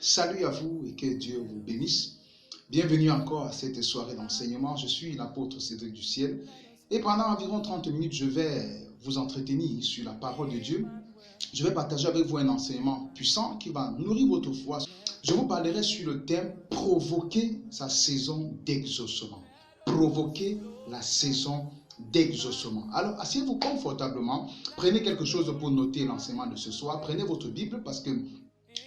Salut à vous et que Dieu vous bénisse. Bienvenue encore à cette soirée d'enseignement. Je suis l'apôtre Cédric du Ciel et pendant environ 30 minutes, je vais vous entretenir sur la parole de Dieu. Je vais partager avec vous un enseignement puissant qui va nourrir votre foi. Je vous parlerai sur le thème « Provoquer sa saison d'exaucement ». Provoquer la saison d'exaucement. Alors, asseyez-vous confortablement. Prenez quelque chose pour noter l'enseignement de ce soir. Prenez votre Bible parce que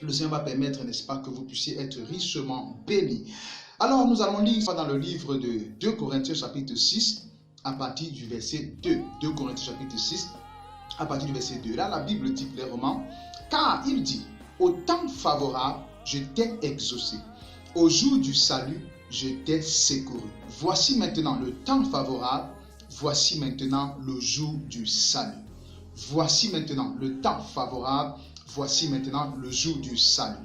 le Seigneur va permettre, n'est-ce pas, que vous puissiez être richement bénis. Alors, nous allons lire dans le livre de 2 Corinthiens chapitre 6, à partir du verset 2. 2 Corinthiens chapitre 6, à partir du verset 2. Là, la Bible dit clairement, car il dit, au temps favorable, je t'ai exaucé. Au jour du salut, je t'ai secouru. Voici maintenant le temps favorable, voici maintenant le jour du salut. Voici maintenant le temps favorable, voici maintenant le jour du salut.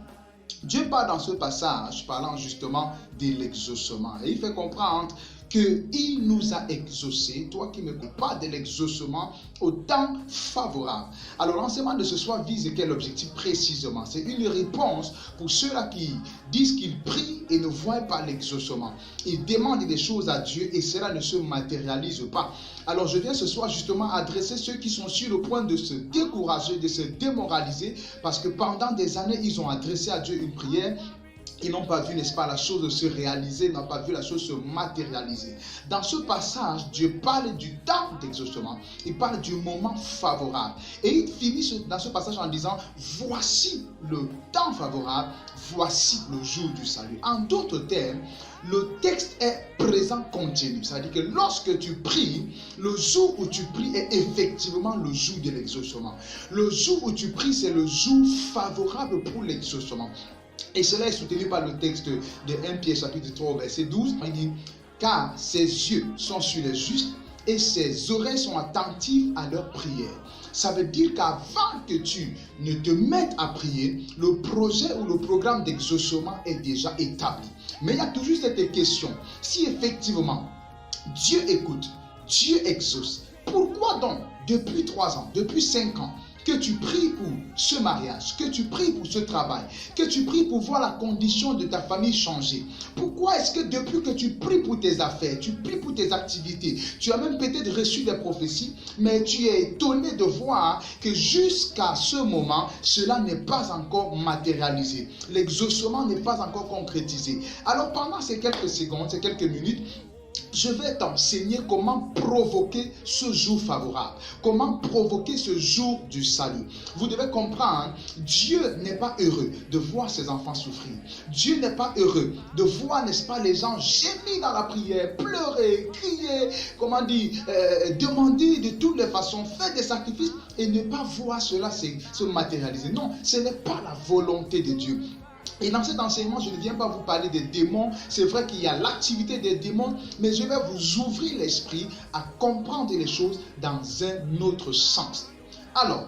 Dieu parle dans ce passage, parlant justement de l'exaucement. Et il fait comprendre qu'il nous a exaucés, toi qui me parles de l'exaucement, au temps favorable. Alors l'enseignement de ce soir vise quel objectif précisément? C'est une réponse pour ceux-là qui disent qu'ils prient et ne voient pas l'exaucement. Ils demandent des choses à Dieu et cela ne se matérialise pas. Alors je viens ce soir justement adresser ceux qui sont sur le point de se décourager, de se démoraliser, parce que pendant des années, ils ont adressé à Dieu une prière. Ils n'ont pas vu, n'est-ce pas, la chose se réaliser, n'ont pas vu la chose se matérialiser. Dans ce passage, Dieu parle du temps d'exaucement. Il parle du moment favorable. Et il finit dans ce passage en disant, voici le temps favorable, voici le jour du salut. En d'autres termes, le texte est présent continu. C'est-à-dire que lorsque tu pries, le jour où tu pries est effectivement le jour de l'exaucement. Le jour où tu pries, c'est le jour favorable pour l'exaucement. Et cela est soutenu par le texte de 1 Pierre chapitre 3 verset 12. Il dit, car ses yeux sont sur les justes et ses oreilles sont attentives à leurs prières. Ça veut dire qu'avant que tu ne te mettes à prier, le projet ou le programme d'exaucement est déjà établi. Mais il y a toujours cette question. Si effectivement Dieu écoute, Dieu exauce, pourquoi donc depuis 3 ans, depuis 5 ans, que tu pries pour ce mariage, que tu pries pour ce travail, que tu pries pour voir la condition de ta famille changer? Pourquoi est-ce que depuis que tu pries pour tes affaires, tu pries pour tes activités, tu as même peut-être reçu des prophéties, mais tu es étonné de voir que jusqu'à ce moment, cela n'est pas encore matérialisé. L'exaucement n'est pas encore concrétisé. Alors pendant ces quelques secondes, ces quelques minutes, je vais t'enseigner comment provoquer ce jour favorable, comment provoquer ce jour du salut. Vous devez comprendre, Dieu n'est pas heureux de voir ses enfants souffrir. Dieu n'est pas heureux de voir, n'est-ce pas, les gens gémir dans la prière, pleurer, crier, demander de toutes les façons, faire des sacrifices et ne pas voir cela se matérialiser. Non, ce n'est pas la volonté de Dieu. Et dans cet enseignement, je ne viens pas vous parler des démons. C'est vrai qu'il y a l'activité des démons, mais je vais vous ouvrir l'esprit à comprendre les choses dans un autre sens. Alors,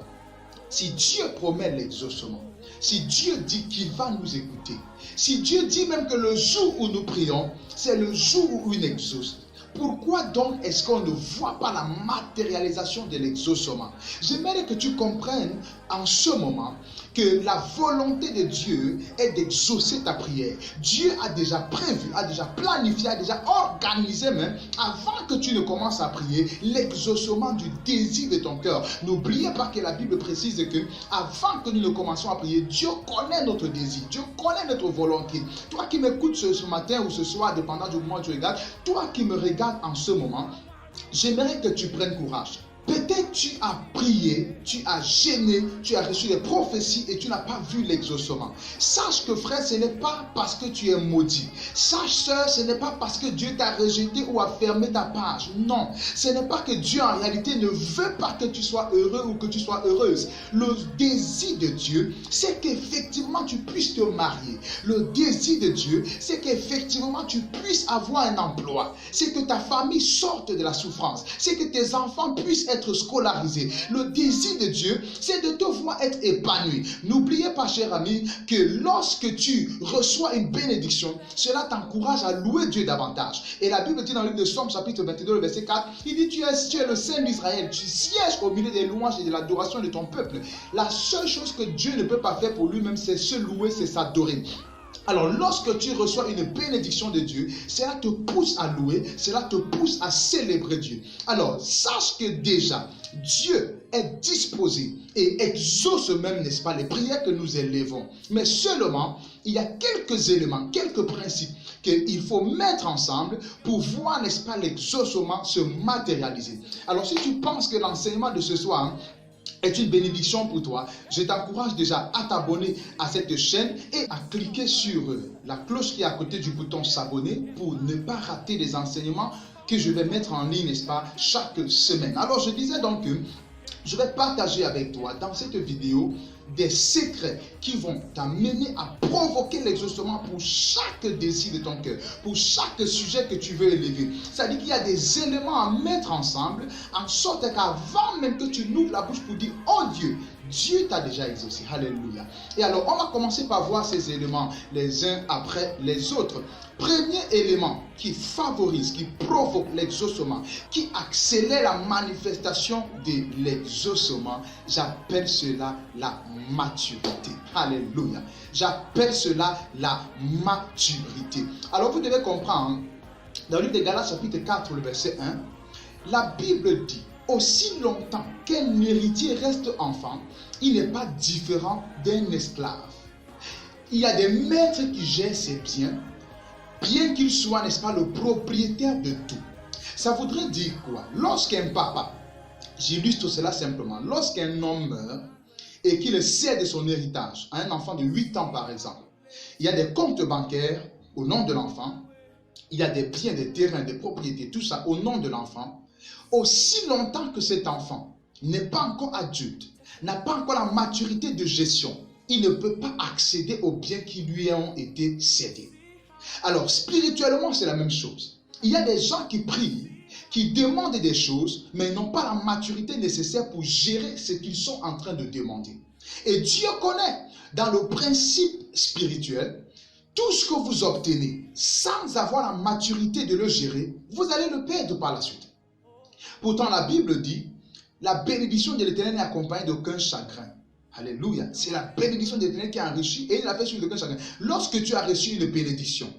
si Dieu promet l'exaucement, si Dieu dit qu'il va nous écouter, si Dieu dit même que le jour où nous prions, c'est le jour où il exauce, pourquoi donc est-ce qu'on ne voit pas la matérialisation de l'exaucement? J'aimerais que tu comprennes en ce moment que la volonté de Dieu est d'exaucer ta prière. Dieu a déjà prévu, a déjà planifié, a déjà organisé même, avant que tu ne commences à prier, l'exaucement du désir de ton cœur. N'oubliez pas que la Bible précise que avant que nous ne commencions à prier, Dieu connaît notre désir, Dieu connaît notre volonté. Toi qui m'écoutes ce matin ou ce soir, dépendant du moment où tu regardes, toi qui me regardes en ce moment, j'aimerais que tu prennes courage. Peut-être tu as prié, tu as gêné, tu as reçu des prophéties et tu n'as pas vu l'exaucement. Sache que frère, ce n'est pas parce que tu es maudit. Sache sœur, ce n'est pas parce que Dieu t'a rejeté ou a fermé ta page. Non, ce n'est pas que Dieu en réalité ne veut pas que tu sois heureux ou que tu sois heureuse. Le désir de Dieu, c'est qu'effectivement tu puisses te marier. Le désir de Dieu, c'est qu'effectivement tu puisses avoir un emploi. C'est que ta famille sorte de la souffrance. C'est que tes enfants puissent être scolarisé. Le désir de Dieu, c'est de te voir être épanoui. N'oubliez pas, cher ami, que lorsque tu reçois une bénédiction, cela t'encourage à louer Dieu davantage. Et la Bible dit dans le livre de Somme, chapitre 22, le verset 4, il dit, tu es le Saint d'Israël, tu sièges au milieu des louanges et de l'adoration de ton peuple. La seule chose que Dieu ne peut pas faire pour lui-même, c'est se louer, c'est s'adorer. Alors, lorsque tu reçois une bénédiction de Dieu, cela te pousse à louer, cela te pousse à célébrer Dieu. Alors, sache que déjà, Dieu est disposé et exauce même, n'est-ce pas, les prières que nous élevons. Mais seulement, il y a quelques éléments, quelques principes qu'il faut mettre ensemble pour voir, n'est-ce pas, l'exaucement se matérialiser. Alors, si tu penses que l'enseignement de ce soir est une bénédiction pour toi, je t'encourage déjà à t'abonner à cette chaîne et à cliquer sur la cloche qui est à côté du bouton s'abonner pour ne pas rater les enseignements que je vais mettre en ligne, n'est-ce pas, chaque semaine. Alors je disais donc que je vais partager avec toi dans cette vidéo des secrets qui vont t'amener à provoquer l'exaucement pour chaque désir de ton cœur, pour chaque sujet que tu veux élever. C'est-à-dire qu'il y a des éléments à mettre ensemble, en sorte qu'avant même que tu n'ouvres la bouche pour dire « Oh Dieu », Dieu t'a déjà exaucé. Alléluia. Et alors, on va commencer par voir ces éléments les uns après les autres. Premier élément qui favorise, qui provoque l'exaucement, qui accélère la manifestation de l'exaucement, j'appelle cela la maturité. Alléluia. J'appelle cela la maturité. Alors, vous devez comprendre, dans le livre de Galates, chapitre 4, le verset 1, la Bible dit, aussi longtemps qu'un héritier reste enfant, il n'est pas différent d'un esclave. Il y a des maîtres qui gèrent ses biens, bien qu'il soit, n'est-ce pas, le propriétaire de tout. Ça voudrait dire quoi? Lorsqu'un papa, j'illustre cela simplement, lorsqu'un homme meurt et qu'il cède son héritage à un enfant de 8 ans par exemple, il y a des comptes bancaires au nom de l'enfant, il y a des biens, des terrains, des propriétés, tout ça au nom de l'enfant. Aussi longtemps que cet enfant n'est pas encore adulte, n'a pas encore la maturité de gestion, il ne peut pas accéder aux biens qui lui ont été cédés. Alors, spirituellement, c'est la même chose. Il y a des gens qui prient, qui demandent des choses, mais n'ont pas la maturité nécessaire pour gérer ce qu'ils sont en train de demander. Et Dieu connaît, dans le principe spirituel, tout ce que vous obtenez sans avoir la maturité de le gérer, vous allez le perdre par la suite. Pourtant, la Bible dit, la bénédiction de l'Éternel n'est accompagnée d'aucun chagrin. Alléluia. C'est la bénédiction de l'Éternel qui a enrichi et il a fait sur aucun chagrin. Lorsque tu as reçu une bénédiction,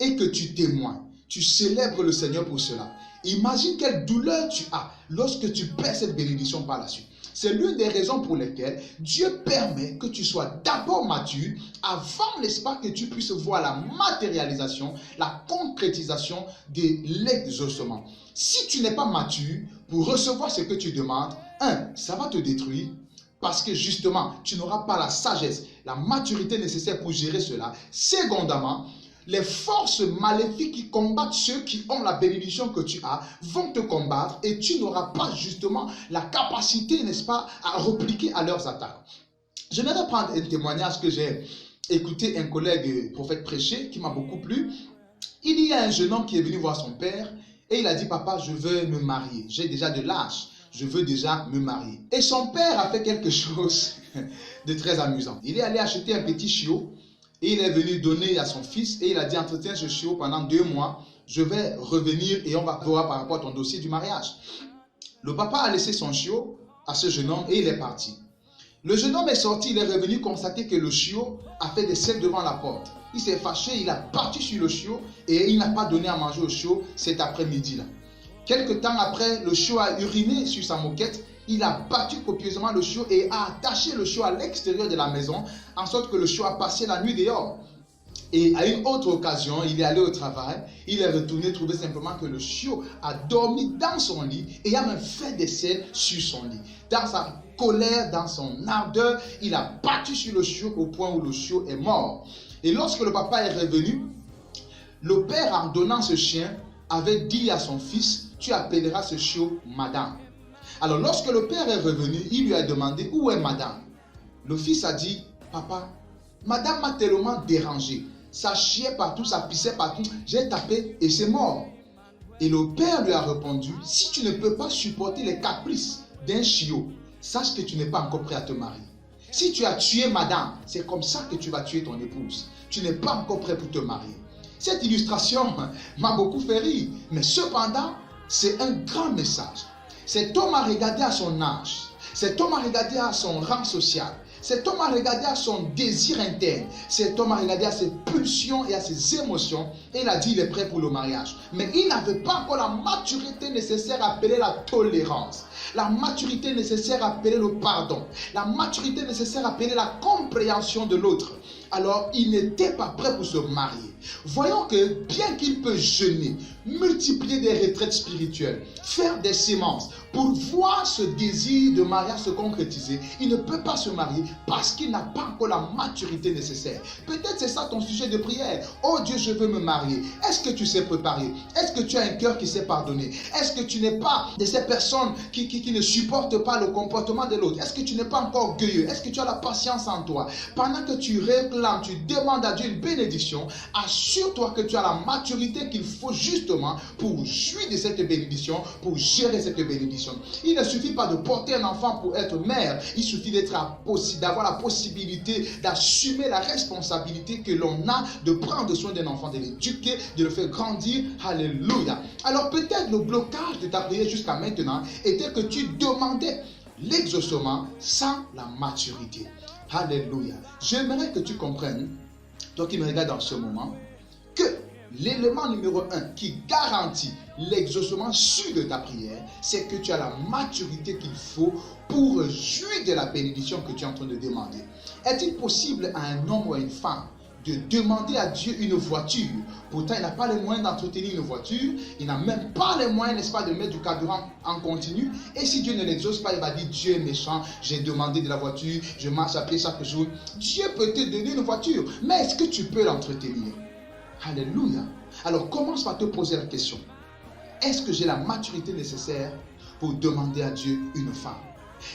et que tu témoignes, tu célèbres le Seigneur pour cela. Imagine quelle douleur tu as lorsque tu perds cette bénédiction par la suite. C'est l'une des raisons pour lesquelles Dieu permet que tu sois d'abord mature avant, n'est-ce pas, que tu puisses voir la matérialisation, la concrétisation de l'exaucement. Si tu n'es pas mature pour recevoir ce que tu demandes, ça va te détruire parce que justement, tu n'auras pas la sagesse, la maturité nécessaire pour gérer cela. Secondamment, les forces maléfiques qui combattent ceux qui ont la bénédiction que tu as vont te combattre et tu n'auras pas justement la capacité, n'est-ce pas, à répliquer à leurs attaques. Je vais prendre un témoignage que j'ai écouté un collègue prophète prêcher qui m'a beaucoup plu. Il y a un jeune homme qui est venu voir son père et il a dit « Papa, je veux me marier. J'ai déjà de l'âge. Je veux déjà me marier. » Et son père a fait quelque chose de très amusant. Il est allé acheter un petit chiot. Et il est venu donner à son fils et il a dit entretiens ce chiot pendant 2 mois, je vais revenir et on va voir par rapport à ton dossier du mariage. Le papa a laissé son chiot à ce jeune homme et il est parti. Le jeune homme est sorti, il est revenu constater que le chiot a fait des selles devant la porte. Il s'est fâché, il a battu sur le chiot et il n'a pas donné à manger au chiot cet après-midi-là. Quelque temps après, le chiot a uriné sur sa moquette. Il a battu copieusement le chiot et a attaché le chiot à l'extérieur de la maison, en sorte que le chiot a passé la nuit dehors. Et à une autre occasion, il est allé au travail, il est retourné trouver simplement que le chiot a dormi dans son lit et a même fait des selles sur son lit. Dans sa colère, dans son ardeur, il a battu sur le chiot au point où le chiot est mort. Et lorsque le papa est revenu, le père, en donnant ce chien, avait dit à son fils, tu appelleras ce chiot madame. Alors, lorsque le père est revenu, il lui a demandé, où est madame? Le fils a dit, papa, madame m'a tellement dérangé. Ça chiait partout, ça pissait partout. J'ai tapé et c'est mort. Et le père lui a répondu, si tu ne peux pas supporter les caprices d'un chiot, sache que tu n'es pas encore prêt à te marier. Si tu as tué madame, c'est comme ça que tu vas tuer ton épouse. Tu n'es pas encore prêt pour te marier. Cette illustration m'a beaucoup fait rire, mais cependant, c'est un grand message. Cet homme a regardé à son âge, cet homme a regardé à son rang social, cet homme a regardé à son désir interne, cet homme a regardé à ses pulsions et à ses émotions, et il a dit qu'il est prêt pour le mariage. Mais il n'avait pas encore la maturité nécessaire à appeler la tolérance, la maturité nécessaire à appeler le pardon, la maturité nécessaire à appeler la compréhension de l'autre. Alors, il n'était pas prêt pour se marier. Voyons que bien qu'il peut jeûner, multiplier des retraites spirituelles, faire des sémences pour voir ce désir de mariage se concrétiser, il ne peut pas se marier parce qu'il n'a pas encore la maturité nécessaire. Peut-être c'est ça ton sujet de prière. Oh Dieu, je veux me marier. Est-ce que tu sais préparer? Est-ce que tu as un cœur qui sait pardonner? Est-ce que tu n'es pas de ces personnes qui ne supportent pas le comportement de l'autre? Est-ce que tu n'es pas encore orgueilleux? Est-ce que tu as la patience en toi? Pendant que tu réclames, tu demandes à Dieu une bénédiction, assure-toi que tu as la maturité qu'il faut justement pour jouir de cette bénédiction, pour gérer cette bénédiction. Il ne suffit pas de porter un enfant pour être mère, il suffit d'avoir la possibilité d'assumer la responsabilité que l'on a de prendre soin d'un enfant, de l'éduquer, de le faire grandir. Alléluia. Alors peut-être le blocage de ta prière jusqu'à maintenant était que tu demandais l'exaucement sans la maturité. Alléluia. J'aimerais que tu comprennes, toi qui me regardes dans ce moment, que l'élément numéro 1 qui garantit l'exaucement sûr de ta prière, c'est que tu as la maturité qu'il faut pour jouir de la bénédiction que tu es en train de demander. Est-il possible à un homme ou à une femme de demander à Dieu une voiture? Pourtant, il n'a pas les moyens d'entretenir une voiture, il n'a même pas les moyens, n'est-ce pas, de mettre du carburant en continu. Et si Dieu ne l'exauce pas, il va dire, Dieu est méchant, j'ai demandé de la voiture, je marche à pied chaque jour. Dieu peut te donner une voiture, mais est-ce que tu peux l'entretenir? Alléluia. Alors commence par te poser la question. Est-ce que j'ai la maturité nécessaire pour demander à Dieu une femme?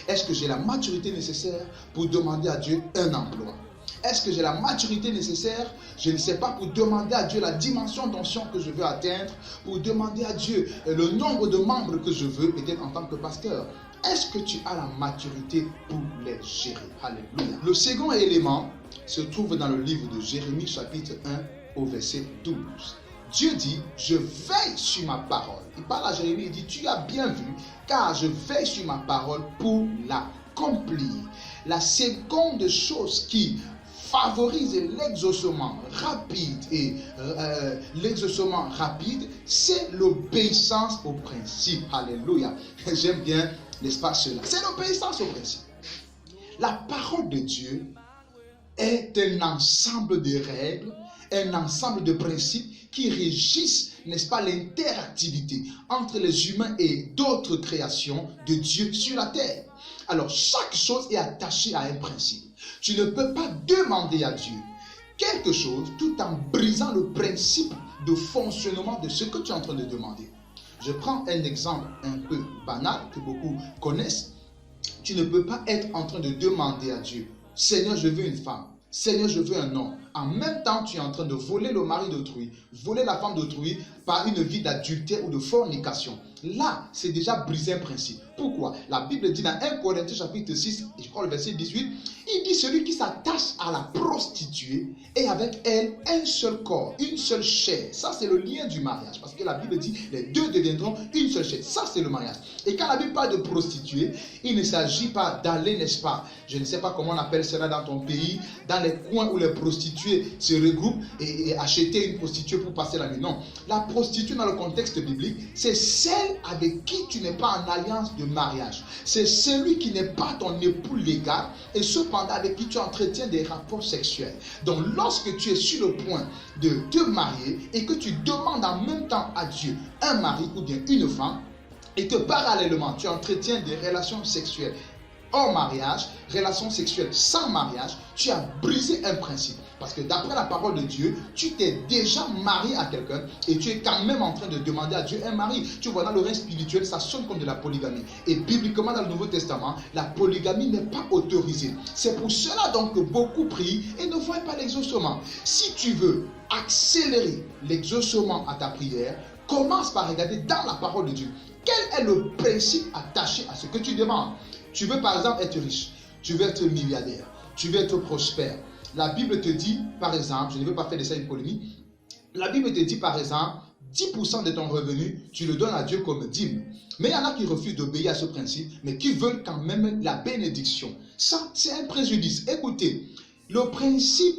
Est-ce que j'ai la maturité nécessaire pour demander à Dieu un emploi? Est-ce que j'ai la maturité nécessaire, je ne sais pas, pour demander à Dieu la dimension d'onction que je veux atteindre, pour demander à Dieu le nombre de membres que je veux, peut-être en tant que pasteur? Est-ce que tu as la maturité pour les gérer? Alléluia. Le second élément se trouve dans le livre de Jérémie, chapitre 1, au verset 12. Dieu dit, je veille sur ma parole. Il parle à Jérémie, il dit, tu as bien vu, car je veille sur ma parole pour l'accomplir. La seconde chose qui favorise l'exaucement rapide c'est l'obéissance au principe. Alléluia. J'aime bien, n'est-ce pas, cela. C'est l'obéissance au principe. La parole de Dieu est un ensemble de règles, un ensemble de principes qui régissent, n'est-ce pas, l'interactivité entre les humains et d'autres créations de Dieu sur la terre. Alors, chaque chose est attachée à un principe. Tu ne peux pas demander à Dieu quelque chose tout en brisant le principe de fonctionnement de ce que tu es en train de demander. Je prends un exemple un peu banal que beaucoup connaissent. Tu ne peux pas être en train de demander à Dieu, Seigneur, je veux une femme. Seigneur, je veux un homme. En même temps, tu es en train de voler le mari d'autrui, voler la femme d'autrui par une vie d'adultère ou de fornication. Là, c'est déjà briser un principe. Pourquoi? La Bible dit dans 1 Corinthiens chapitre 6, et je crois le verset 18, il dit celui qui s'attache à la prostituée et avec elle un seul corps, une seule chair. Ça, c'est le lien du mariage. Parce que la Bible dit les deux deviendront une seule chair. Ça, c'est le mariage. Et quand la Bible parle de prostituée, il ne s'agit pas d'aller, n'est-ce pas, je ne sais pas comment on appelle cela dans ton pays, dans les coins où les prostituées se regroupent et acheter une prostituée pour passer la nuit. Non. La prostituée dans le contexte biblique, c'est celle avec qui tu n'es pas en alliance de mariage. C'est celui qui n'est pas ton époux légal et cependant avec qui tu entretiens des rapports sexuels. Donc lorsque tu es sur le point de te marier et que tu demandes en même temps à Dieu un mari ou bien une femme et que parallèlement tu entretiens des relations sexuelles hors mariage, relations sexuelles sans mariage, tu as brisé un principe. Parce que d'après la parole de Dieu, tu t'es déjà marié à quelqu'un et tu es quand même en train de demander à Dieu un mari. Tu vois, dans le règne spirituel, ça sonne comme de la polygamie. Et bibliquement, dans le Nouveau Testament, la polygamie n'est pas autorisée. C'est pour cela donc que beaucoup prient et ne voient pas l'exaucement. Si tu veux accélérer l'exaucement à ta prière, Commence par regarder dans la parole de Dieu. Quel est le principe attaché à ce que tu demandes? Tu veux par exemple être riche, tu veux être milliardaire, tu veux être prospère. La Bible te dit, par exemple, je ne veux pas faire de ça une polémique, la Bible te dit par exemple, 10% de ton revenu, tu le donnes à Dieu comme dîme. Mais il y en a qui refusent d'obéir à ce principe, mais qui veulent quand même la bénédiction. Ça, c'est un préjudice. Écoutez, le principe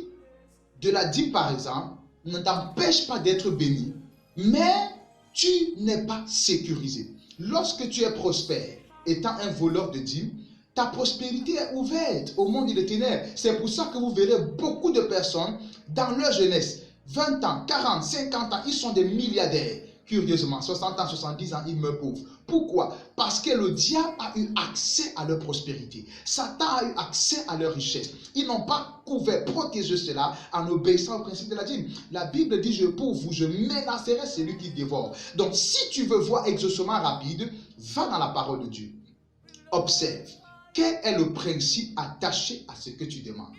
de la dîme, par exemple, ne t'empêche pas d'être béni, mais tu n'es pas sécurisé. Lorsque tu es prospère, étant un voleur de dîmes, ta prospérité est ouverte au monde des ténèbres. C'est pour ça que vous verrez beaucoup de personnes dans leur jeunesse, 20 ans, 40, 50 ans, ils sont des milliardaires. Curieusement, 60 ans, 70 ans, ils meurent pauvres. Pourquoi? Parce que le diable a eu accès à leur prospérité. Satan a eu accès à leur richesse. Ils n'ont pas couvert, protégé cela en obéissant au principe de la dîme. La Bible dit, pour vous, je menacerai celui qui dévore. Donc, si tu veux voir exaucement rapide, va dans la parole de Dieu. Observe. Quel est le principe attaché à ce que tu demandes?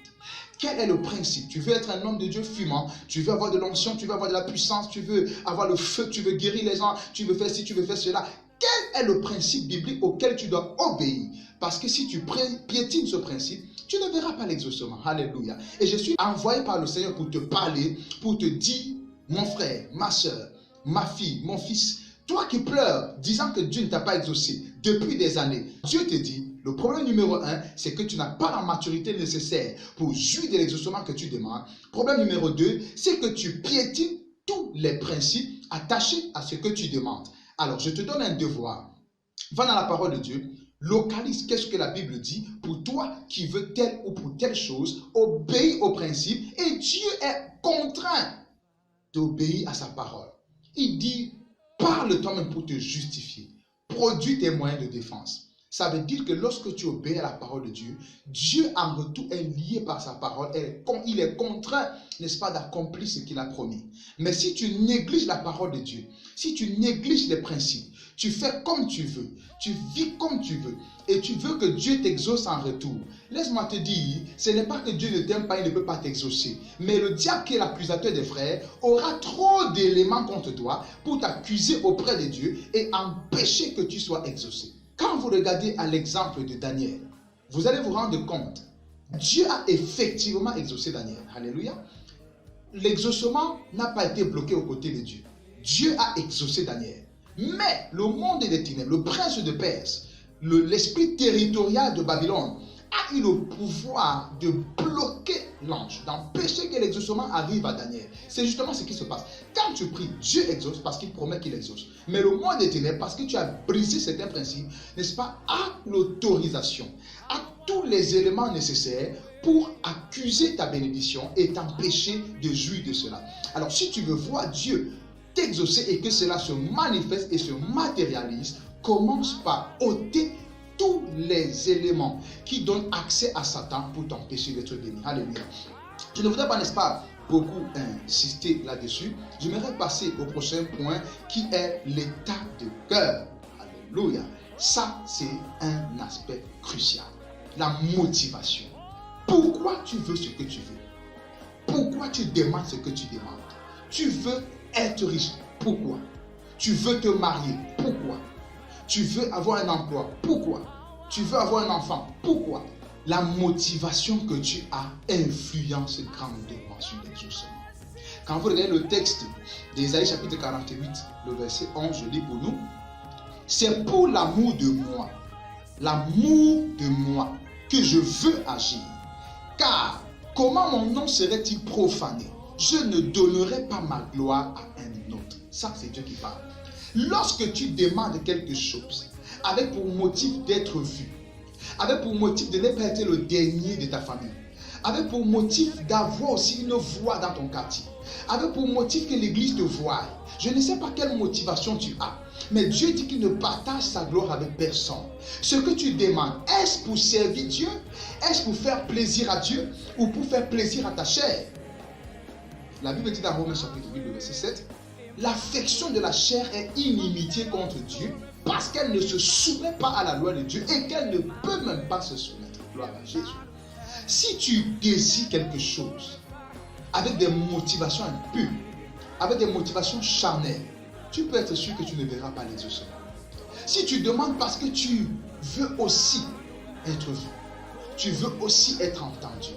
Quel est le principe? Tu veux être un homme de Dieu fumant, tu veux avoir de l'onction, tu veux avoir de la puissance, tu veux avoir le feu, tu veux guérir les gens, tu veux faire ci, tu veux faire cela. Quel est le principe biblique auquel tu dois obéir? Parce que si tu piétines ce principe, tu ne verras pas l'exaucement. Alléluia. Et je suis envoyé par le Seigneur pour te parler, pour te dire, mon frère, ma soeur, ma fille, mon fils, toi qui pleures, disant que Dieu ne t'a pas exaucé depuis des années, Dieu te dit, le problème numéro 1, c'est que tu n'as pas la maturité nécessaire pour jouir de l'exaucement que tu demandes. Problème numéro 2, c'est que tu piétines tous les principes attachés à ce que tu demandes. Alors, je te donne un devoir. Va dans la parole de Dieu, localise qu'est-ce que la Bible dit pour toi qui veux telle ou pour telle chose, obéis aux principes et Dieu est contraint d'obéir à sa parole. Il dit, parle toi-même pour te justifier. Produis tes moyens de défense. Ça veut dire que lorsque tu obéis à la parole de Dieu, Dieu en retour est lié par sa parole. Il est contraint, n'est-ce pas, d'accomplir ce qu'il a promis. Mais si tu négliges la parole de Dieu, si tu négliges les principes, tu fais comme tu veux, tu vis comme tu veux, et tu veux que Dieu t'exauce en retour. Laisse-moi te dire, ce n'est pas que Dieu ne t'aime pas, il ne peut pas t'exaucer. Mais le diable qui est l'accusateur des frères aura trop d'éléments contre toi pour t'accuser auprès de Dieu et empêcher que tu sois exaucé. Quand vous regardez à l'exemple de Daniel, vous allez vous rendre compte, Dieu a effectivement exaucé Daniel. Alléluia. L'exaucement n'a pas été bloqué aux côtés de Dieu. Dieu a exaucé Daniel. Mais le monde des ténèbres, le prince de Perse, l'esprit territorial de Babylone, a eu le pouvoir de bloquer l'ange, d'empêcher que l'exaucement arrive à Daniel. C'est justement ce qui se passe. Quand tu pries, Dieu exauce parce qu'il promet qu'il exauce. Mais le monde des ténèbres, parce que tu as brisé certains principes, n'est-ce pas, a l'autorisation, a tous les éléments nécessaires pour accuser ta bénédiction et t'empêcher de jouir de cela. Alors si tu veux voir Dieu t'exaucer et que cela se manifeste et se matérialise, commence par ôter tous les éléments qui donnent accès à Satan pour t'empêcher d'être béni. Alléluia. Je ne voudrais pas, n'est-ce pas, beaucoup insister là-dessus. J'aimerais passer au prochain point qui est l'état de cœur. Alléluia. Ça, c'est un aspect crucial. La motivation. Pourquoi tu veux ce que tu veux? Pourquoi tu demandes ce que tu demandes? Tu veux être riche. Pourquoi? Tu veux te marier. Pourquoi? Tu veux avoir un emploi. Pourquoi? Tu veux avoir un enfant. Pourquoi? La motivation que tu as influence grandement sur l'exaucement. Quand vous regardez le texte d'Ésaïe chapitre 48, le verset 11, je lis pour nous. C'est pour l'amour de moi, que je veux agir. Car comment mon nom serait-il profané? Je ne donnerai pas ma gloire à un autre. Ça, c'est Dieu qui parle. Lorsque tu demandes quelque chose avec pour motif d'être vu, avec pour motif de ne pas être le dernier de ta famille, avec pour motif d'avoir aussi une voix dans ton quartier, avec pour motif que l'église te voie, je ne sais pas quelle motivation tu as, mais Dieu dit qu'il ne partage sa gloire avec personne. Ce que tu demandes, est-ce pour servir Dieu? Est-ce pour faire plaisir à Dieu ou pour faire plaisir à ta chair? La Bible dit dans Romains chapitre 8, le verset 7, l'affection de la chair est inimitié contre Dieu parce qu'elle ne se soumet pas à la loi de Dieu et qu'elle ne peut même pas se soumettre. Gloire à Jésus. Si tu désires quelque chose avec des motivations impures, avec des motivations charnelles, tu peux être sûr que tu ne verras pas l'exaucement. Si tu demandes parce que tu veux aussi être vu, tu veux aussi être entendu,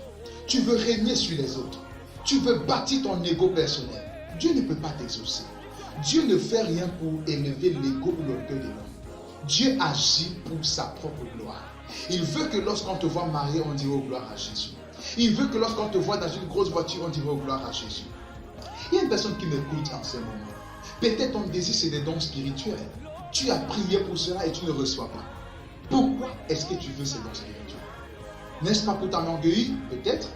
tu veux régner sur les autres, tu veux bâtir ton ego personnel, Dieu ne peut pas t'exaucer. Dieu ne fait rien pour élever l'ego ou l'orgueil de l'homme. Dieu agit pour sa propre gloire. Il veut que lorsqu'on te voit marié, on dira gloire à Jésus. Il veut que lorsqu'on te voit dans une grosse voiture, on dira gloire à Jésus. Il y a une personne qui m'écoute en ce moment. Peut-être ton désir, c'est des dons spirituels. Tu as prié pour cela et tu ne reçois pas. Pourquoi est-ce que tu veux ces dons spirituels? N'est-ce pas pour t'enorgueillir, peut-être?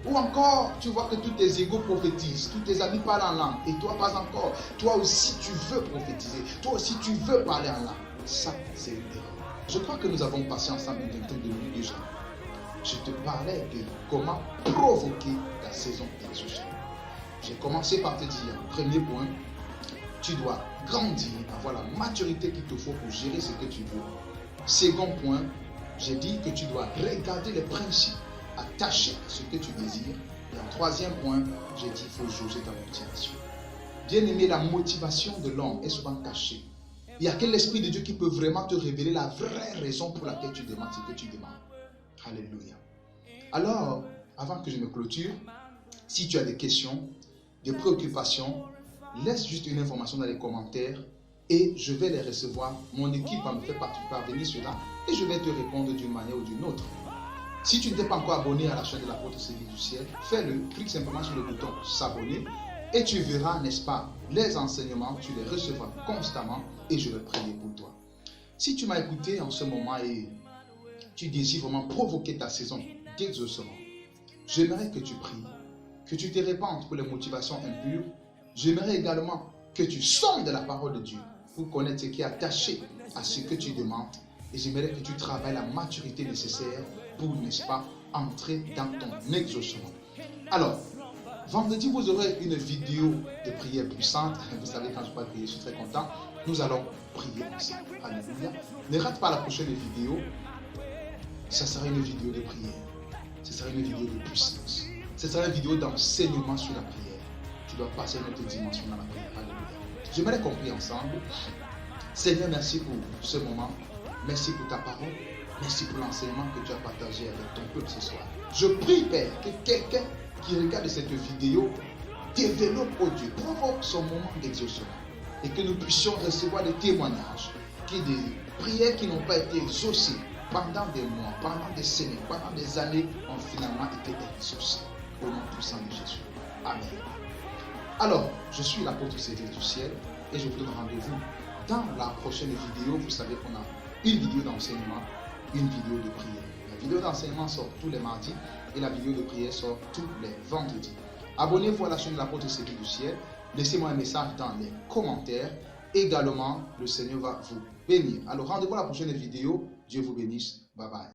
Ou encore, tu vois que tous tes égos prophétisent, tous tes amis parlent en langue, et toi pas encore. Toi aussi, tu veux prophétiser. Toi aussi, tu veux parler en langue. Ça, c'est une erreur. Je crois que nous avons passé ensemble une vingtaine de minutes déjà. Je te parlais de comment provoquer ta saison d'exaucement. J'ai commencé par te dire, premier point, tu dois grandir, avoir la maturité qu'il te faut pour gérer ce que tu veux. Second point, j'ai dit que tu dois regarder les principes attachés à ce que tu désires. Et en troisième point, j'ai dit qu'il faut jauger ta motivation. Bien aimé, la motivation de l'homme est souvent cachée. Il n'y a que l'Esprit de Dieu qui peut vraiment te révéler la vraie raison pour laquelle tu demandes ce que tu demandes. Alléluia. Alors, avant que je me clôture, si tu as des questions, des préoccupations, laisse juste une information dans les commentaires et je vais les recevoir. Mon équipe va me faire parvenir cela et je vais te répondre d'une manière ou d'une autre. Si tu ne t'es pas encore abonné à la chaîne de l'apôtre Cédric du ciel, fais-le, clique simplement sur le bouton s'abonner et tu verras, n'est-ce pas, les enseignements, tu les recevras constamment et je vais prier pour toi. Si tu m'as écouté en ce moment et tu désires vraiment provoquer ta saison d'exaucement, j'aimerais que tu pries, que tu te répandes pour les motivations impures. J'aimerais également que tu sondes la parole de Dieu pour connaître ce qui est attaché à ce que tu demandes. Et j'aimerais que tu travailles la maturité nécessaire pour, n'est-ce pas, entrer dans ton exaucement. Alors, vendredi, vous aurez une vidéo de prière puissante. Vous savez, quand je parle de prière, je suis très content. Nous allons prier ensemble. Alléluia. Ne rate pas la prochaine vidéo. Ça sera une vidéo de prière. Ce sera une vidéo de puissance. Ce sera une vidéo d'enseignement sur la prière. Tu dois passer une autre dimension dans la prière. Alléluia. J'aimerais qu'on prie ensemble. Seigneur, merci pour ce moment. Merci pour ta parole. Merci pour l'enseignement que tu as partagé avec ton peuple ce soir. Je prie, Père, que quelqu'un qui regarde cette vidéo développe, oh Dieu, provoque son moment d'exaucement et que nous puissions recevoir des témoignages, des prières qui n'ont pas été exaucées pendant des mois, pendant des semaines, pendant des années, ont finalement été exaucées. Au nom puissant de Jésus. Amen. Alors, je suis l'apôtre Cédric du ciel et je vous donne rendez-vous dans la prochaine vidéo. Vous savez qu'on a une vidéo d'enseignement, une vidéo de prière. La vidéo d'enseignement sort tous les mardis et la vidéo de prière sort tous les vendredis. Abonnez-vous à la chaîne de l'apôtre Cédric du ciel. Laissez-moi un message dans les commentaires. Également, le Seigneur va vous bénir. Alors, rendez-vous à la prochaine vidéo. Dieu vous bénisse. Bye bye.